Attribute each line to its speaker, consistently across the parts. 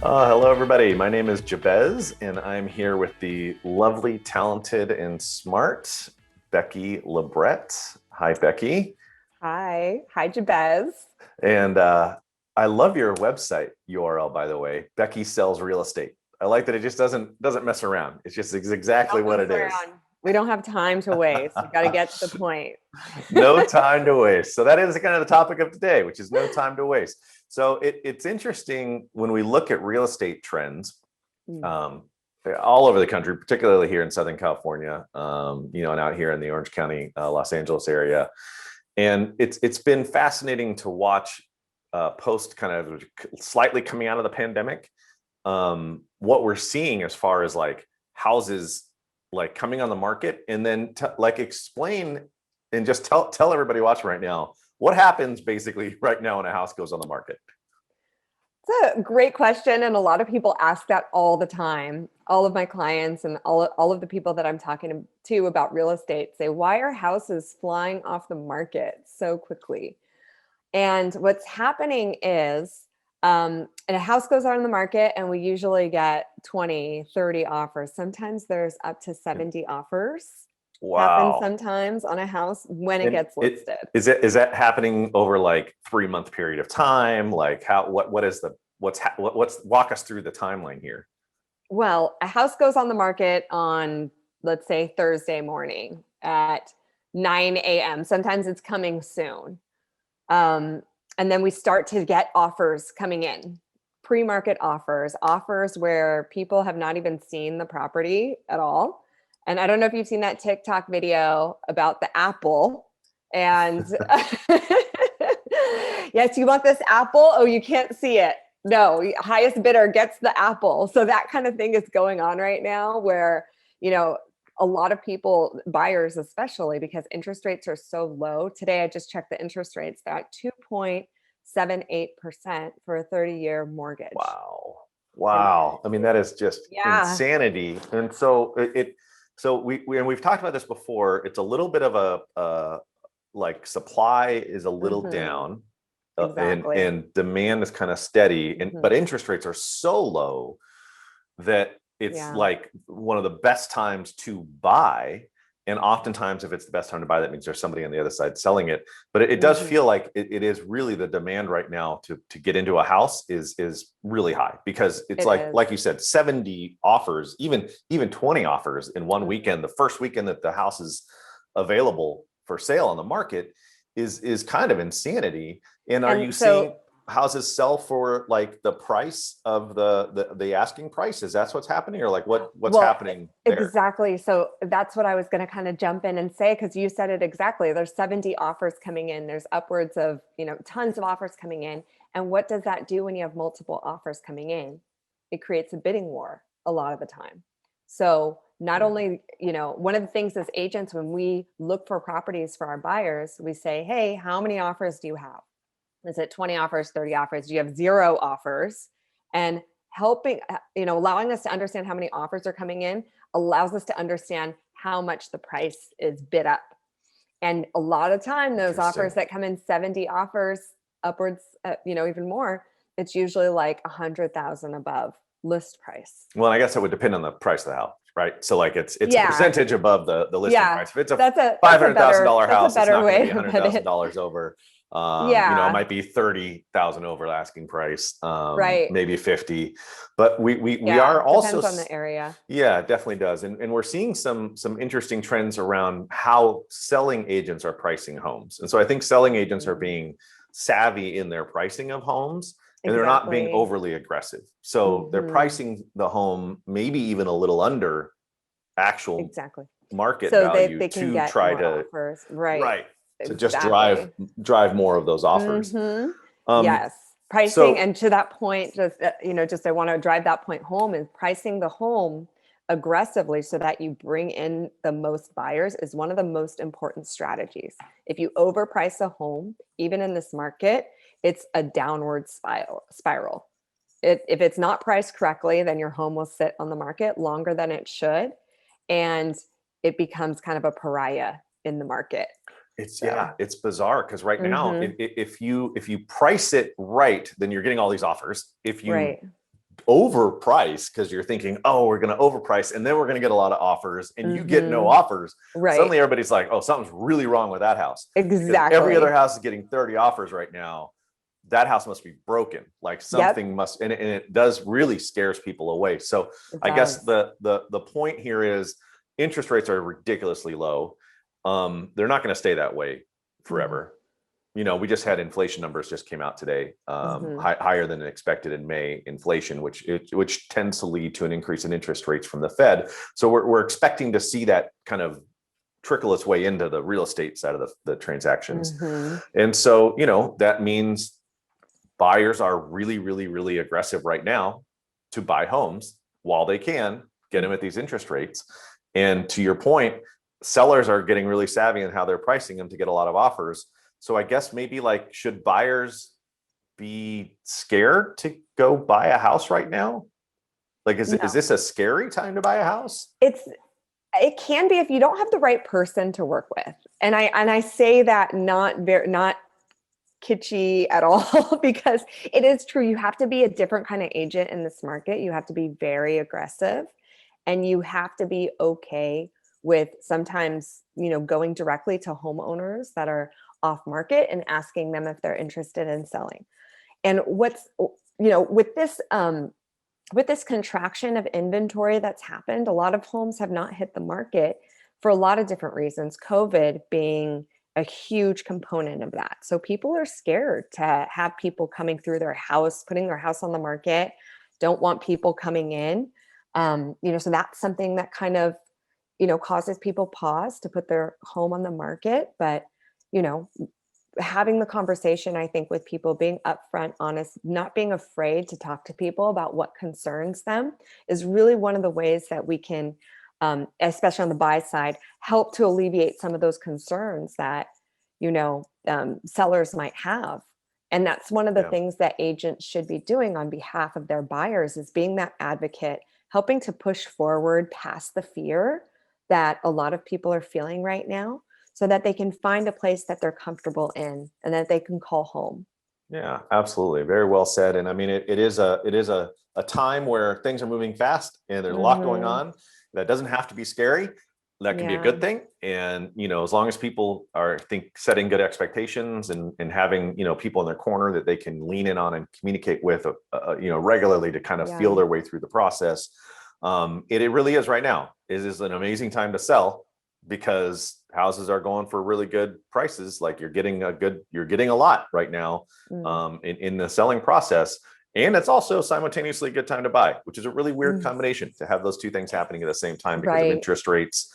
Speaker 1: Hello, everybody. My name is Jabez, and I'm here with the lovely, talented, and smart Becky Lebret. Hi, Becky.
Speaker 2: Hi, Jabez.
Speaker 1: And I love your website URL, by the way. Becky sells real estate. I like that it just doesn't mess around. It's just exactly
Speaker 2: Don't
Speaker 1: what
Speaker 2: mess
Speaker 1: it is.
Speaker 2: around. We don't have time to waste. We got to get to the point.
Speaker 1: No time to waste. So that is kind of the topic of today, which is no time to waste. So it's interesting when we look at real estate trends.
Speaker 2: Mm.
Speaker 1: Um, all over the country, particularly here in Southern California, and out here in the Orange County, Los Angeles area. And it's been fascinating to watch post kind of slightly coming out of the pandemic, what we're seeing as far as like houses like coming on the market, and then like explain and just tell everybody watching right now what happens basically right now when a house goes on the market.
Speaker 2: It's a great question. And a lot of people ask that all the time. All of my clients and all of the people that I'm talking to about real estate say, why are houses flying off the market so quickly? And what's happening is and a house goes on the market and we usually get 20, 30 offers. Sometimes there's up to 70 offers happen
Speaker 1: Wow.
Speaker 2: sometimes on a house when it
Speaker 1: And
Speaker 2: gets listed.
Speaker 1: is that happening over like 3 month period of time? Like how what is the what's walk us through the timeline here?
Speaker 2: Well, a house goes on the market on, let's say, Thursday morning at 9 a.m. Sometimes it's coming soon. Um, and then we start to get offers coming in, pre-market offers, offers where people have not even seen the property at all. And I don't know if you've seen that TikTok video about the apple. And yes, you want this apple? Oh, you can't see it. No, highest bidder gets the apple. So that kind of thing is going on right now where, you know, a lot of people, buyers especially, because interest rates are so low. Today, I just checked the interest rates. They're at 2.78% for a 30-year mortgage.
Speaker 1: Wow.
Speaker 2: And
Speaker 1: Wow. I mean, that is just
Speaker 2: yeah.
Speaker 1: insanity. And so so and we've talked about this before. It's a little bit of a like supply is a little
Speaker 2: Hmm.
Speaker 1: down,
Speaker 2: Exactly.
Speaker 1: and demand is kind of steady, and but
Speaker 2: Hmm.
Speaker 1: interest rates are so low that it's
Speaker 2: Yeah.
Speaker 1: like one of the best times to buy. And oftentimes, if it's the best time to buy, that means there's somebody on the other side selling it. But it does
Speaker 2: Hmm.
Speaker 1: feel like it is really the demand right now to get into a house is really high, because it's
Speaker 2: It is.
Speaker 1: like you said, 70 offers, even 20 offers in one
Speaker 2: Mhm.
Speaker 1: weekend. The first weekend that the house is available for sale on the market is kind of insanity. And are you
Speaker 2: And so
Speaker 1: seeing houses sell for like the price of the asking price? Is that's what's happening, or like what's
Speaker 2: Well,
Speaker 1: happening there?
Speaker 2: exactly. So that's what I was going to kind of jump in and say, because you said it exactly. There's 70 offers coming in. There's upwards of, tons of offers coming in. And what does that do when you have multiple offers coming in? It creates a bidding war a lot of the time. So not only, one of the things as agents, when we look for properties for our buyers, we say, hey, how many offers do you have? Is it 20 offers, 30 offers? Do you have zero offers? And helping, allowing us to understand how many offers are coming in allows us to understand how much the price is bid up. And a lot of time, those offers
Speaker 1: Interesting.
Speaker 2: that come in 70 offers upwards, even more, it's usually like 100,000 above list price.
Speaker 1: Well, I guess it would depend on the price of the house, right? So like it's a
Speaker 2: Yeah.
Speaker 1: percentage above the listing
Speaker 2: Yeah.
Speaker 1: price. If it's a
Speaker 2: That's a
Speaker 1: five
Speaker 2: that's a
Speaker 1: hundred thousand
Speaker 2: better
Speaker 1: dollar
Speaker 2: that's a
Speaker 1: house, it's
Speaker 2: better
Speaker 1: not going to
Speaker 2: way
Speaker 1: be a
Speaker 2: to
Speaker 1: hundred
Speaker 2: put
Speaker 1: thousand
Speaker 2: it.
Speaker 1: dollars over. It
Speaker 2: Yeah.
Speaker 1: might be 30,000 over asking price,
Speaker 2: Right.
Speaker 1: maybe 50. But we
Speaker 2: Yeah.
Speaker 1: are also,
Speaker 2: Depends on the area.
Speaker 1: yeah, it definitely does. And we're seeing some interesting trends around how selling agents are pricing homes. And so I think selling agents are
Speaker 2: Mm.
Speaker 1: being savvy in their pricing of homes, and they're not being
Speaker 2: Exactly.
Speaker 1: overly aggressive. So they're
Speaker 2: Hmm.
Speaker 1: pricing the home maybe even a little under actual
Speaker 2: Exactly.
Speaker 1: market
Speaker 2: So they
Speaker 1: value
Speaker 2: they can
Speaker 1: to
Speaker 2: get
Speaker 1: try
Speaker 2: more
Speaker 1: to,
Speaker 2: offers. Right.
Speaker 1: right, to just drive
Speaker 2: Exactly.
Speaker 1: drive more of those offers.
Speaker 2: Hmm.
Speaker 1: Um,
Speaker 2: Yes. Pricing,
Speaker 1: so
Speaker 2: and to that point, just I want to drive that point home, is pricing the home aggressively so that you bring in the most buyers is one of the most important strategies. If you overprice a home, even in this market, it's a downward spiral. If it's not priced correctly, then your home will sit on the market longer than it should, and it becomes kind of a pariah in the market.
Speaker 1: it's, yeah,
Speaker 2: So,
Speaker 1: it's bizarre because right now,
Speaker 2: hmm,
Speaker 1: if you price it right, then you're getting all these offers. If you
Speaker 2: right.
Speaker 1: overprice because you're thinking, oh, we're going to overprice and then we're going to get a lot of offers, and you get no offers,
Speaker 2: Right.
Speaker 1: suddenly everybody's like, oh, something's really wrong with that house. Because every other
Speaker 2: Exactly.
Speaker 1: house is getting 30 offers right now. That house must be broken. Like
Speaker 2: Yep,
Speaker 1: something must, and it does really scares people away. So
Speaker 2: it
Speaker 1: I guess
Speaker 2: does.
Speaker 1: the point here is interest rates are ridiculously low. They're not going to stay that way
Speaker 2: No.
Speaker 1: forever. We just had inflation numbers just came out today,
Speaker 2: Hmm.
Speaker 1: higher than expected in May inflation, which tends to lead to an increase in interest rates from the Fed. So we're expecting to see that kind of trickle its way into the real estate side of the transactions.
Speaker 2: Hmm.
Speaker 1: And so, that means buyers are really, really, really aggressive right now to buy homes while they can get them at these interest rates. And to your point, sellers are getting really savvy in how they're pricing them to get a lot of offers. So I guess maybe like, should buyers be scared to go buy a house right now? Like, is
Speaker 2: No,
Speaker 1: this a scary time to buy a house?
Speaker 2: it can be if you don't have the right person to work with. And I say that not kitschy at all because it is true. You have to be a different kind of agent in this market. You have to be very aggressive, and you have to be okay with sometimes, going directly to homeowners that are off market and asking them if they're interested in selling. And what's, with this contraction of inventory that's happened, a lot of homes have not hit the market for a lot of different reasons, COVID being a huge component of that. So people are scared to have people coming through their house, putting their house on the market, don't want people coming in. So that's something that kind of, causes people pause to put their home on the market. But, you know, having the conversation, I think, with people, being upfront, honest, not being afraid to talk to people about what concerns them is really one of the ways that we can, especially on the buy side, help to alleviate some of those concerns that, sellers might have. And that's one of the
Speaker 1: Yeah.
Speaker 2: things that agents should be doing on behalf of their buyers, is being that advocate, helping to push forward past the fear that a lot of people are feeling right now, so that they can find a place that they're comfortable in and that they can call home.
Speaker 1: Yeah, absolutely. Very well said. And I mean, it is a time where things are moving fast and there's a lot going
Speaker 2: Hmm.
Speaker 1: on. That doesn't have to be scary. That can be a
Speaker 2: Yeah.
Speaker 1: good thing. And, as long as people are, I think, setting good expectations and having, people in their corner that they can lean in on and communicate with, regularly to kind of feel
Speaker 2: Yeah.
Speaker 1: their way through the process. It really is right now. It is an amazing time to sell because houses are going for really good prices. Like you're getting a lot right now,
Speaker 2: Mm.
Speaker 1: in the selling process. And it's also simultaneously a good time to buy, which is a really weird
Speaker 2: Mm.
Speaker 1: combination to have those two things happening at the same time because of
Speaker 2: Right.
Speaker 1: interest rates,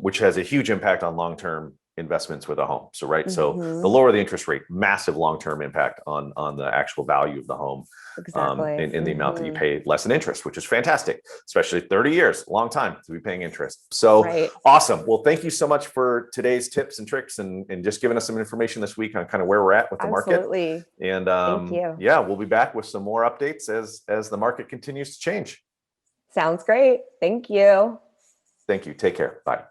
Speaker 1: which has a huge impact on long-term investments with a home. So, right. So the
Speaker 2: Hmm.
Speaker 1: lower the interest rate, massive long-term impact on the actual value of the home,
Speaker 2: Exactly.
Speaker 1: in the amount that you
Speaker 2: Hmm.
Speaker 1: pay less in interest, which is fantastic, especially 30 years, long time to be paying interest. So
Speaker 2: Right.
Speaker 1: awesome. Well, thank you so much for today's tips and tricks and just giving us some information this week on kind of where we're at with the market.
Speaker 2: Absolutely.
Speaker 1: And
Speaker 2: Thank you.
Speaker 1: yeah, we'll be back with some more updates as the market continues to change.
Speaker 2: Sounds great. Thank you.
Speaker 1: Thank you. Take care. Bye.